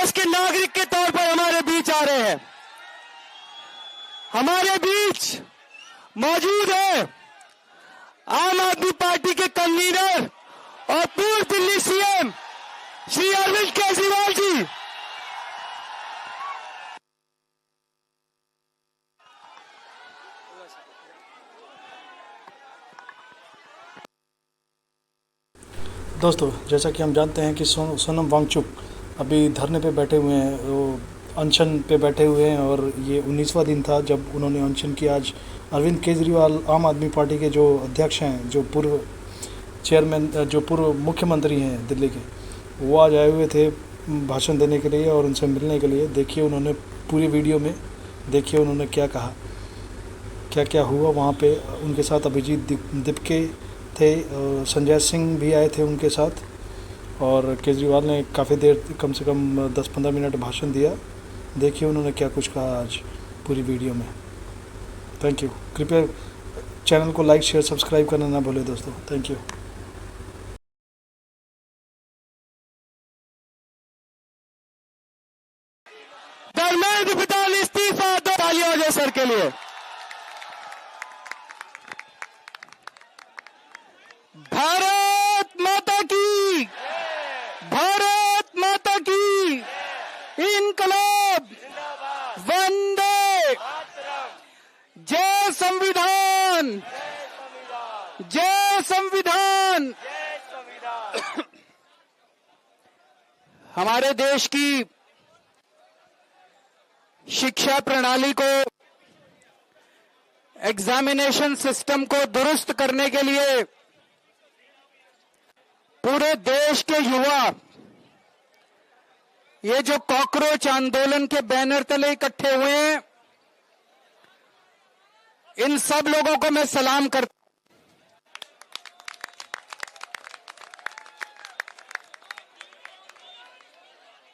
देश के नागरिक के तौर पर हमारे बीच आ रहे हैं। हमारे बीच मौजूद है आम आदमी पार्टी के कन्वीनर और पूर्व दिल्ली सीएम श्री अरविंद केजरीवाल जी। दोस्तों, जैसा कि हम जानते हैं कि सोनम वांगचुक अभी धरने पे बैठे हुए हैं, वो अनशन पे बैठे हुए हैं और ये 19वां दिन था जब उन्होंने अनशन किया। आज अरविंद केजरीवाल आम आदमी पार्टी के जो अध्यक्ष हैं, जो पूर्व चेयरमैन, जो पूर्व मुख्यमंत्री हैं दिल्ली के, वो आज आए हुए थे भाषण देने के लिए और उनसे मिलने के लिए। देखिए उन्होंने पूरी वीडियो में देखिए उन्होंने क्या कहा, क्या क्या हुआ वहाँ पे। उनके साथ अभिजीत दीपके थे, संजय सिंह भी आए थे उनके साथ, और केजरीवाल ने काफ़ी देर, कम से कम 10-15 मिनट भाषण दिया। देखिए उन्होंने क्या कुछ कहा आज पूरी वीडियो में। Thank you. कृपया चैनल को लाइक, शेयर, सब्सक्राइब करना ना भूलें दोस्तों। Thank you. धर्मेंद्र प्रधान इस्तीफा दो। तालियां हो जाए सर के लिए। भारत माता की, भारत माता की, इनकलाब, वंदे, जय संविधान, जय संविधान। हमारे देश की शिक्षा प्रणाली को, एग्जामिनेशन सिस्टम को दुरुस्त करने के लिए पूरे देश के युवा ये जो कॉकरोच आंदोलन के बैनर तले इकट्ठे हुए हैं, इन सब लोगों को मैं सलाम करता हूं।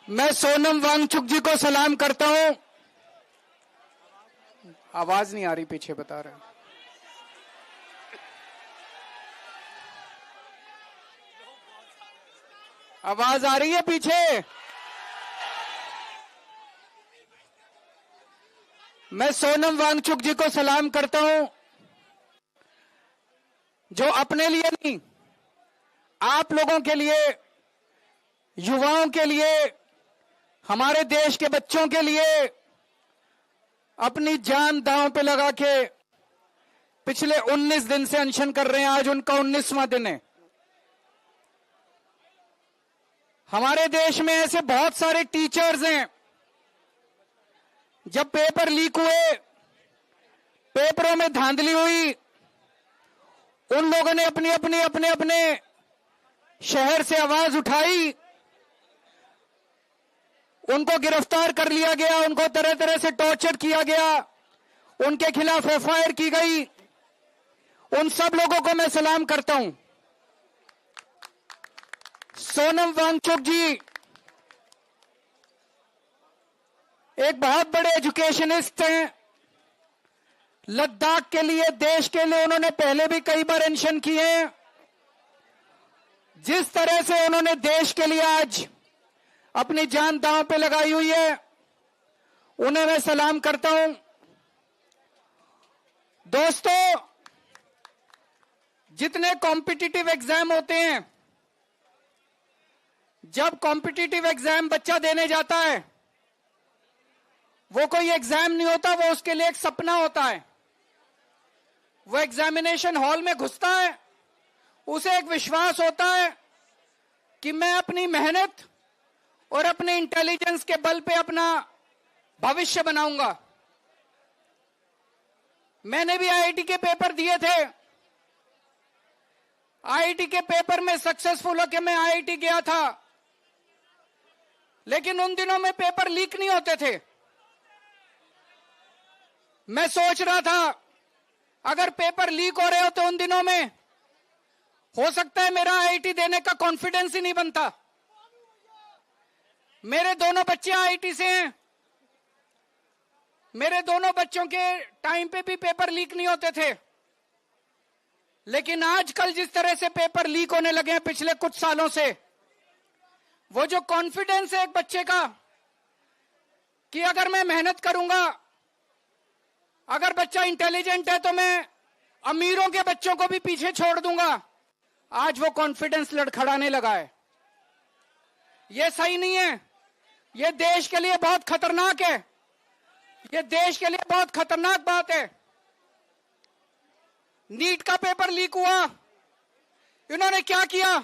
मैं सोनम वांगचुक जी को सलाम करता हूं। आवाज नहीं आ रही, पीछे बता रहे हैं। आवाज आ रही है पीछे? मैं सोनम वांगचुक जी को सलाम करता हूं, जो अपने लिए नहीं, आप लोगों के लिए, युवाओं के लिए, हमारे देश के बच्चों के लिए अपनी जान दांव पे लगा के पिछले 19 दिन से अनशन कर रहे हैं। आज उनका 19वां दिन है। हमारे देश में ऐसे बहुत सारे टीचर्स हैं, जब पेपर लीक हुए, पेपरों में धांधली हुई, उन लोगों ने अपने अपने शहर से आवाज उठाई, उनको गिरफ्तार कर लिया गया, उनको तरह तरह से टॉर्चर किया गया, उनके खिलाफ एफआईआर की गई। उन सब लोगों को मैं सलाम करता हूं। सोनम वांगचुक जी एक बहुत बड़े एजुकेशनिस्ट हैं। लद्दाख के लिए, देश के लिए उन्होंने पहले भी कई बार अनशन किए हैं। जिस तरह से उन्होंने देश के लिए आज अपनी जान दांव पे लगाई हुई है, उन्हें मैं सलाम करता हूं। दोस्तों, जितने कॉम्पिटिटिव एग्जाम होते हैं, जब कॉम्पिटिटिव एग्जाम बच्चा देने जाता है, वो कोई एग्जाम नहीं होता, वो उसके लिए एक सपना होता है। वो एग्जामिनेशन हॉल में घुसता है, उसे एक विश्वास होता है कि मैं अपनी मेहनत और अपने इंटेलिजेंस के बल पे अपना भविष्य बनाऊंगा। मैंने भी आईआईटी के पेपर दिए थे। आईआईटी के पेपर में सक्सेसफुल होकर मैं आईआईटी गया था, लेकिन उन दिनों में पेपर लीक नहीं होते थे। मैं सोच रहा था अगर पेपर लीक हो रहे हो तो उन दिनों में हो सकता है मेरा आईआईटी देने का कॉन्फिडेंस ही नहीं बनता। मेरे दोनों बच्चे आईआईटी से हैं। मेरे दोनों बच्चों के टाइम पे भी पेपर लीक नहीं होते थे। लेकिन आजकल जिस तरह से पेपर लीक होने लगे हैं पिछले कुछ सालों से, वो जो कॉन्फिडेंस है एक बच्चे का, कि अगर मैं मेहनत करूंगा, अगर बच्चा इंटेलिजेंट है तो मैं अमीरों के बच्चों को भी पीछे छोड़ दूंगा। आज वो कॉन्फिडेंस लड़खड़ाने लगा है। ये सही नहीं है। ये देश के लिए बहुत खतरनाक है। ये देश के लिए बहुत खतरनाक बात है। नीट का पेपर लीक हुआ, इन्होंने क्या किया?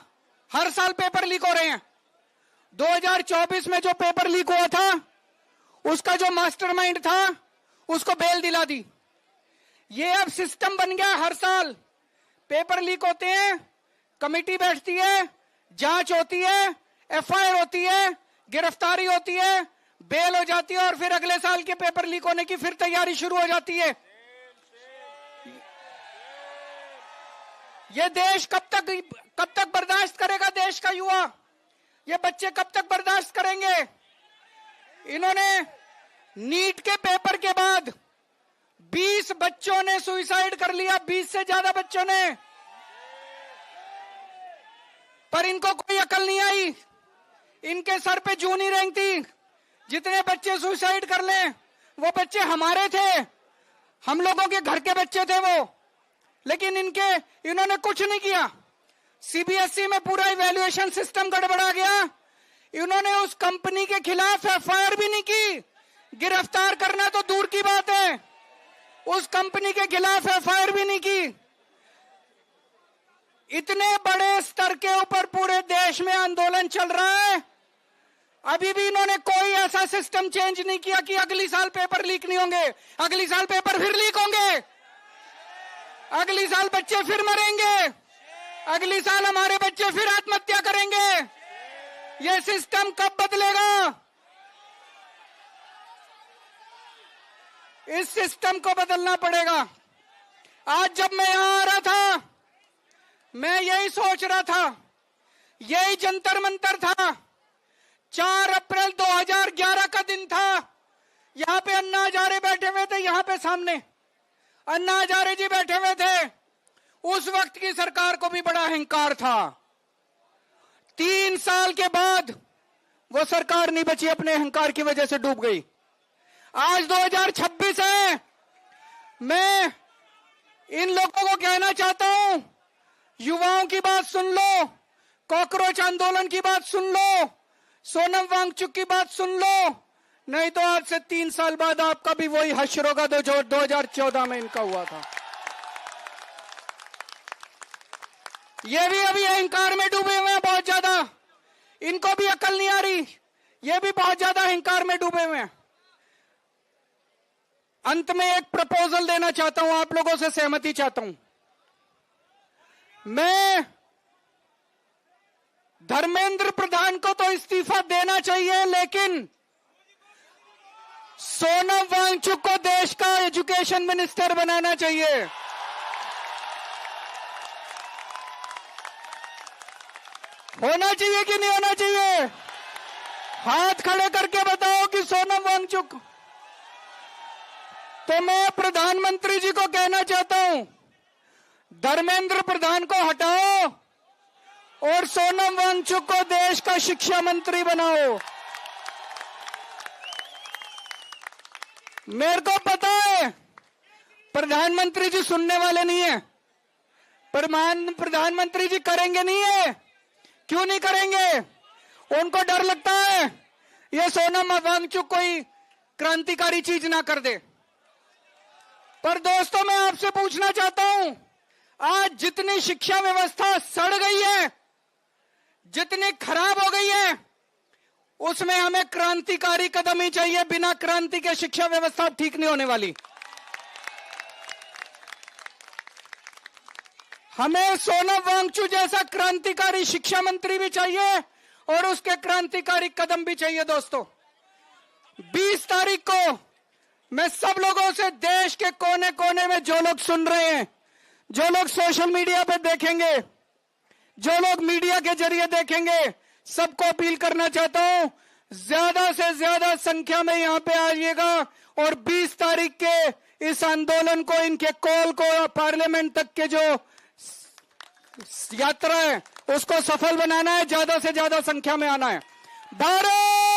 हर साल पेपर लीक हो रहे हैं। 2024 में जो पेपर लीक हुआ था, उसका जो मास्टरमाइंड था, उसको बेल दिला दी। ये अब सिस्टम बन गया। हर साल पेपर लीक होते हैं, कमेटी बैठती है, जांच होती है, एफआईआर होती है, गिरफ्तारी होती है, बेल हो जाती है और फिर अगले साल के पेपर लीक होने की फिर तैयारी शुरू हो जाती है। ये देश कब तक बर्दाश्त करेगा? देश का युवा, ये बच्चे कब तक बर्दाश्त करेंगे? इन्होंने नीट के पेपर के बाद 20 बच्चों ने सुसाइड कर लिया, 20 से ज्यादा बच्चों ने। पर इनको कोई अकल नहीं आई, इनके सर पे जूं नहीं रेंगती। जितने बच्चे सुसाइड कर लें, वो बच्चे हमारे थे, हम लोगों के घर के बच्चे थे वो। लेकिन इन्होंने कुछ नहीं किया। सीबीएसई में पूरा इवैल्यूएशन सिस्टम गड़बड़ा गया। इन्होंने उस कंपनी के खिलाफ एफआईआर भी नहीं की। गिरफ्तार करना तो दूर की बात है, उस कंपनी के खिलाफ एफआईआर भी नहीं की। इतने बड़े स्तर के ऊपर पूरे देश में आंदोलन चल रहा है, अभी भी इन्होंने कोई ऐसा सिस्टम चेंज नहीं किया कि अगली साल पेपर लीक नहीं होंगे। अगली साल पेपर फिर लीक होंगे, अगली साल बच्चे फिर मरेंगे, अगली साल हमारे बच्चे फिर आत्महत्या करेंगे। यह सिस्टम कब बदलेगा? इस सिस्टम को बदलना पड़ेगा। आज जब मैं यहां आ रहा था, मैं यही सोच रहा था, यही जंतर मंतर था। 4 अप्रैल 2011 का दिन था। यहां पे अन्ना हजारे बैठे हुए थे, यहां पे सामने अन्ना हजारे जी बैठे हुए थे। उस वक्त की सरकार को भी बड़ा अहंकार था। 3 साल के बाद वो सरकार नहीं बची, अपने अहंकार की वजह से डूब गई। आज 2026 है। मैं इन लोगों को कहना चाहता हूं, युवाओं की बात सुन लो, कॉकरोच आंदोलन की बात सुन लो, सोनम वांगचुक की बात सुन लो, नहीं तो आज से 3 साल बाद आपका भी वही हश्र होगा जो 2014 में इनका हुआ था। ये भी अभी अहंकार में डूबे हुए हैं बहुत ज्यादा, इनको भी अकल नहीं आ रही, ये भी बहुत ज्यादा अहंकार में डूबे हुए हैं। अंत में एक प्रपोजल देना चाहता हूं, आप लोगों से सहमति चाहता हूं। मैं धर्मेंद्र प्रधान को तो इस्तीफा देना चाहिए, लेकिन सोनम वांगचुक को देश का एजुकेशन मिनिस्टर बनाना चाहिए। होना चाहिए कि नहीं होना चाहिए? हाथ खड़े करके बताओ कि सोनम वांगचुक। तो मैं प्रधानमंत्री जी को कहना चाहता हूं, धर्मेंद्र प्रधान को हटाओ और सोनम वांगचुक को देश का शिक्षा मंत्री बनाओ। मेरे को पता है प्रधानमंत्री जी सुनने वाले नहीं है, प्रधानमंत्री जी करेंगे नहीं है। क्यों नहीं करेंगे? उनको डर लगता है ये सोनम वांगचुक कोई क्रांतिकारी चीज ना कर दे। पर दोस्तों, मैं आपसे पूछना चाहता हूं, आज जितनी शिक्षा व्यवस्था सड़ गई है, जितनी खराब हो गई है, उसमें हमें क्रांतिकारी कदम ही चाहिए। बिना क्रांति के शिक्षा व्यवस्था ठीक नहीं होने वाली। हमें सोनम वांगचुक जैसा क्रांतिकारी शिक्षा मंत्री भी चाहिए और उसके क्रांतिकारी कदम भी चाहिए। दोस्तों, 20 तारीख को मैं सब लोगों से, देश के कोने कोने में जो लोग सुन रहे हैं, जो लोग सोशल मीडिया पे देखेंगे, जो लोग मीडिया के जरिए देखेंगे, सबको अपील करना चाहता हूं, ज्यादा से ज्यादा संख्या में यहां पे आइएगा और 20 तारीख के इस आंदोलन को, इनके कॉल को, पार्लियामेंट तक के जो यात्रा है उसको सफल बनाना है। ज्यादा से ज्यादा संख्या में आना है। भारत